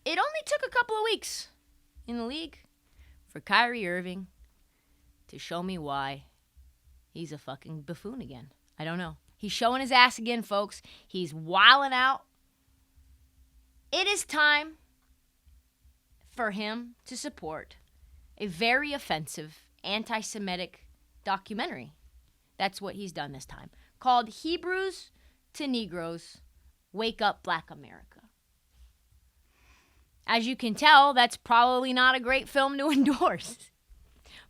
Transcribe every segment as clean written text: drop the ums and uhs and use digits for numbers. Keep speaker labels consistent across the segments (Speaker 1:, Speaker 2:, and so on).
Speaker 1: it only took a couple of weeks in the league for Kyrie Irving to show me why he's a fucking buffoon again. I don't know. He's showing his ass again, folks. He's wilding out. It is time for him to support a very offensive anti-Semitic documentary. That's what he's done this time. Called Hebrews to Negroes, Wake Up Black America. As you can tell, that's probably not a great film to endorse.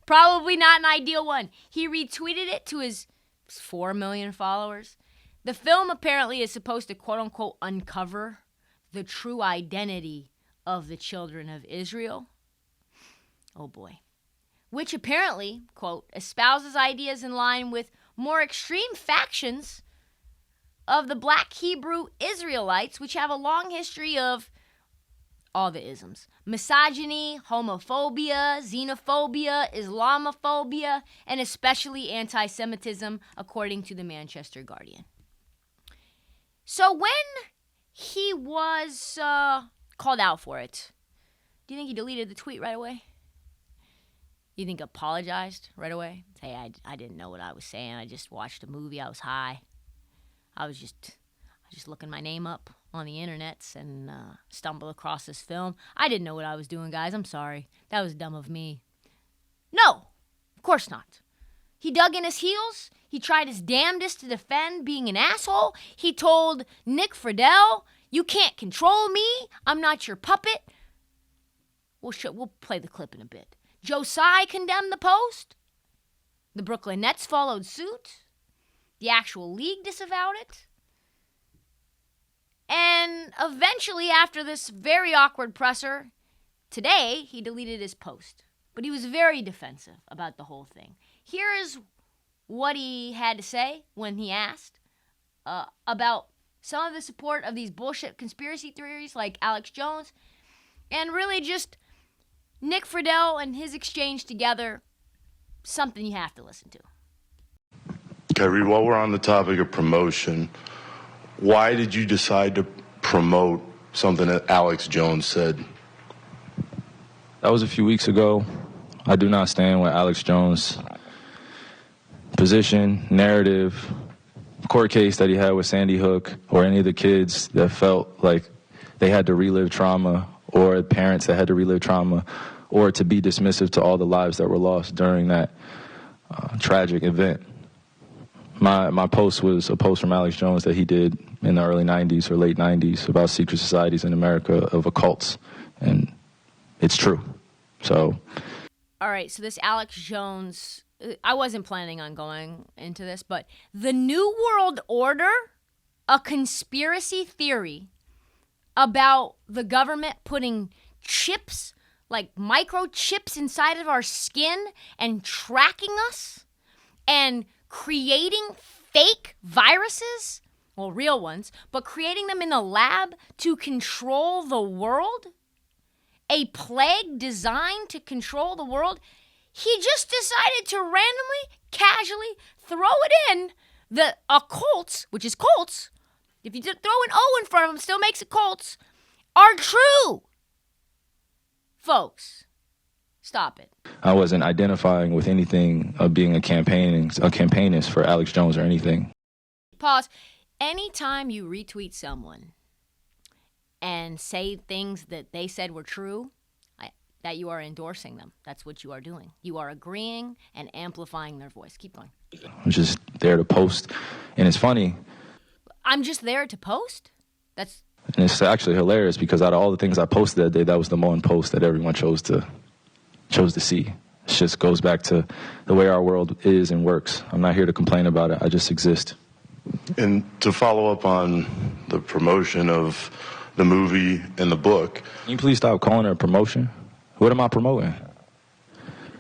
Speaker 1: Probably not an ideal one. He retweeted it to his 4 million followers. The film apparently is supposed to quote-unquote uncover the true identity of the children of Israel. Oh boy. Which apparently, quote, espouses ideas in line with more extreme factions of the black Hebrew Israelites, which have a long history of all the isms: misogyny, homophobia, xenophobia, Islamophobia, and especially anti-Semitism, according to the Manchester Guardian. So when he was called out for it, do you think he deleted the tweet right away? You think apologized right away? Hey, I didn't know what I was saying. I just watched a movie. I was high. I was just looking my name up on the internets and stumbled across this film. I didn't know what I was doing, guys. I'm sorry. That was dumb of me. No, of course not. He dug in his heels. He tried his damnedest to defend being an asshole. He told Nick Friedel, "You can't control me. I'm not your puppet." We'll play the clip in a bit. Joe Tsai condemned the post. The Brooklyn Nets followed suit. The actual league disavowed it. And eventually, after this very awkward presser, today he deleted his post. But he was very defensive about the whole thing. Here is what he had to say when he asked about some of the support of these bullshit conspiracy theories like Alex Jones, and really just Nick Friedel and his exchange together. Something you have to listen to.
Speaker 2: Kyrie, while we're on the topic of promotion, why did you decide to promote something that Alex Jones said?
Speaker 3: That was a few weeks ago. I do not stand with Alex Jones' position, narrative, court case that he had with Sandy Hook, or any of the kids that felt like they had to relive trauma, or parents that had to relive trauma, or to be dismissive to all the lives that were lost during that tragic event. My post was a post from Alex Jones that he did in the early 90s or late 90s about secret societies in America of occults, and it's true. So,
Speaker 1: all right, so this Alex Jones, I wasn't planning on going into this, but the New World Order, a conspiracy theory about the government putting chips, like microchips inside of our skin and tracking us and creating fake viruses, well, real ones, but creating them in the lab to control the world, a plague designed to control the world. He just decided to randomly, casually throw it in the occults, which is cults. If you throw an O in front of them, still makes it cults, are true. Folks, stop it.
Speaker 3: I wasn't identifying with anything of being a campaignist for Alex Jones or anything.
Speaker 1: Pause. Anytime you retweet someone and say things that they said were true, that you are endorsing them. That's what you are doing. You are agreeing and amplifying their voice. Keep going.
Speaker 3: I'm just there to post. And it's funny.
Speaker 1: I'm just there to post?
Speaker 3: And it's actually hilarious because out of all the things I posted that day, that was the one post that everyone chose to see. It just goes back to the way our world is and works. I'm not here to complain about it. I just exist.
Speaker 2: And to follow up on the promotion of the movie and the book.
Speaker 3: Can you please stop calling it a promotion? What am I promoting?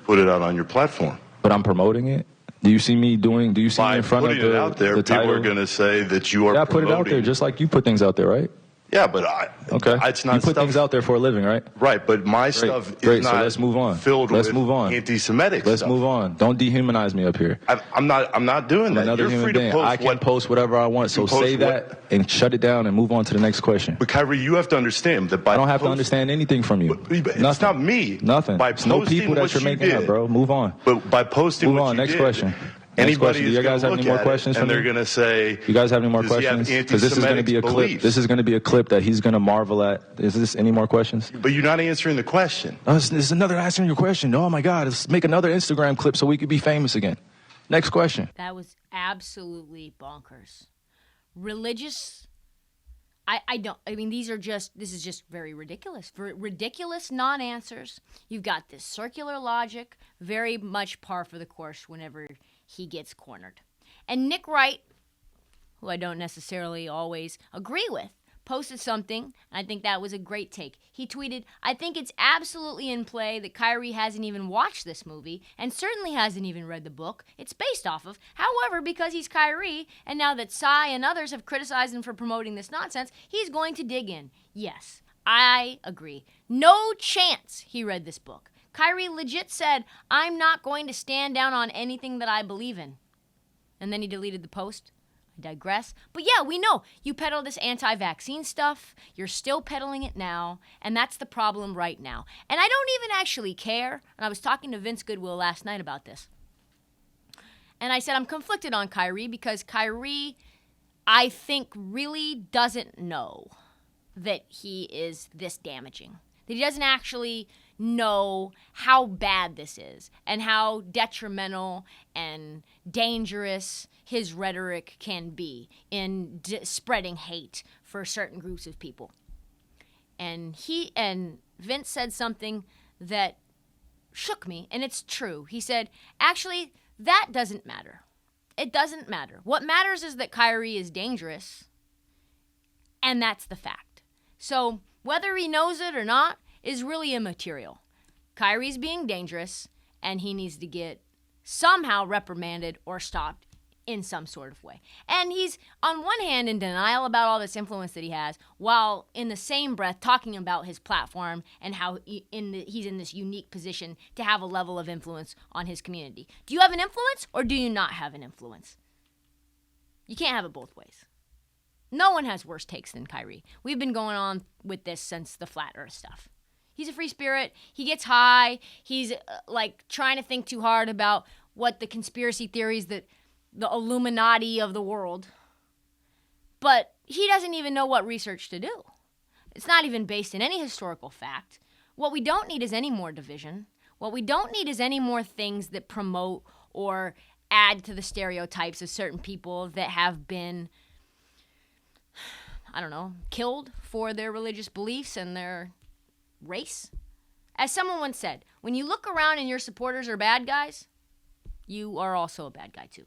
Speaker 2: Put it out on your platform.
Speaker 3: But I'm promoting it? Do you see me in front of
Speaker 2: putting it out there,
Speaker 3: the
Speaker 2: people
Speaker 3: title?
Speaker 2: are going to say that you are promoting.
Speaker 3: Yeah, I put it out there just like you put things out there, right?
Speaker 2: Yeah, but
Speaker 3: Okay.
Speaker 2: it's not
Speaker 3: you put
Speaker 2: stuff,
Speaker 3: things out there for a living, right?
Speaker 2: Right, but my stuff is not
Speaker 3: so let's move on.
Speaker 2: filled
Speaker 3: Let's
Speaker 2: with
Speaker 3: move on.
Speaker 2: anti-Semitic
Speaker 3: Let's
Speaker 2: stuff.
Speaker 3: move on. Don't dehumanize me up here.
Speaker 2: I'm not doing
Speaker 3: I'm
Speaker 2: that.
Speaker 3: another
Speaker 2: You're
Speaker 3: human
Speaker 2: free
Speaker 3: being.
Speaker 2: to post
Speaker 3: I can post whatever I want. So
Speaker 2: post
Speaker 3: say that and shut it down and move on to the next question.
Speaker 2: But Kyrie, you have to understand that by
Speaker 3: I don't have to understand anything from you.
Speaker 2: It's not me.
Speaker 3: Nothing.
Speaker 2: By
Speaker 3: It's no
Speaker 2: posting
Speaker 3: people that
Speaker 2: what
Speaker 3: you're
Speaker 2: you
Speaker 3: making
Speaker 2: did,
Speaker 3: up, bro. Move on.
Speaker 2: But by posting
Speaker 3: Move
Speaker 2: what
Speaker 3: on.
Speaker 2: you
Speaker 3: Next
Speaker 2: did,
Speaker 3: question.
Speaker 2: Anybody
Speaker 3: Do you guys have any more questions for
Speaker 2: and
Speaker 3: me?
Speaker 2: they're going to say,
Speaker 3: You guys have any more
Speaker 2: does he have
Speaker 3: questions? Because this is going to be a clip.
Speaker 2: beliefs?
Speaker 3: This is going to be a clip that he's going to marvel at. Is this any more questions?
Speaker 2: But you're not answering the question.
Speaker 3: Oh, this is another answering your question. Oh my God! Let's make another Instagram clip so we could be famous again. Next question.
Speaker 1: That was absolutely bonkers. Religious. I mean, this is just very ridiculous. Ridiculous non-answers. You've got this circular logic, very much par for the course whenever he gets cornered. And Nick Wright, who I don't necessarily always agree with, posted something, and I think that was a great take. He tweeted, "I think it's absolutely in play that Kyrie hasn't even watched this movie and certainly hasn't even read the book it's based off of. However, because he's Kyrie, and now that Psy and others have criticized him for promoting this nonsense, he's going to dig in." Yes, I agree. No chance he read this book. Kyrie legit said, "I'm not going to stand down on anything that I believe in." And then he deleted the post. I digress. But yeah, we know you peddle this anti-vaccine stuff. You're still peddling it now. And that's the problem right now. And I don't even actually care. And I was talking to Vince Goodwill last night about this. And I said I'm conflicted on Kyrie because Kyrie, I think, really doesn't know that he is this damaging. That he doesn't actually know how bad this is and how detrimental and dangerous his rhetoric can be in spreading hate for certain groups of people. And Vince said something that shook me, and it's true. He said, actually, that doesn't matter. It doesn't matter. What matters is that Kyrie is dangerous, and that's the fact. So whether he knows it or not is really immaterial. Kyrie's being dangerous, and he needs to get somehow reprimanded or stopped in some sort of way. And he's, on one hand, in denial about all this influence that he has, while in the same breath talking about his platform and how he's in this unique position to have a level of influence on his community. Do you have an influence, or do you not have an influence? You can't have it both ways. No one has worse takes than Kyrie. We've been going on with this since the flat earth stuff. He's a free spirit. He gets high. He's trying to think too hard about what the conspiracy theories that the Illuminati of the world. But he doesn't even know what research to do. It's not even based in any historical fact. What we don't need is any more division. What we don't need is any more things that promote or add to the stereotypes of certain people that have been, killed for their religious beliefs and their race. As someone once said, when you look around and your supporters are bad guys, you are also a bad guy too.